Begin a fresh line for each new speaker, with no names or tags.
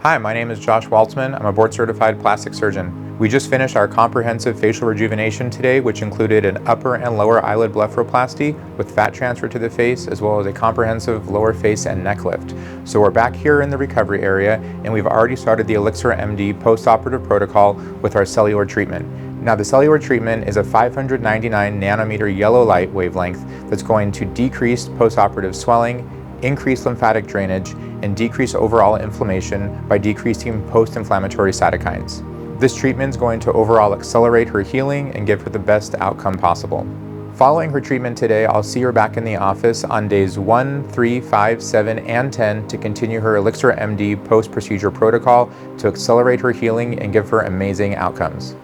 Hi, my name is Josh Waltzman. I'm a board-certified plastic surgeon. We just finished our comprehensive facial rejuvenation today, which included an upper and lower eyelid blepharoplasty with fat transfer to the face, as well as a comprehensive lower face and neck lift. So we're back here in the recovery area, and we've already started the ELIXIR MD postoperative protocol with our cellular treatment. Now, the cellular treatment is a 599 nanometer yellow light wavelength that's going to decrease postoperative swelling, increase lymphatic drainage, and decrease overall inflammation by decreasing post-inflammatory cytokines. This treatment is going to overall accelerate her healing and give her the best outcome possible. Following her treatment today, I'll see her back in the office on days 1, 3, 5, 7, and 10 to continue her ELIXIR MD post-procedure protocol to accelerate her healing and give her amazing outcomes.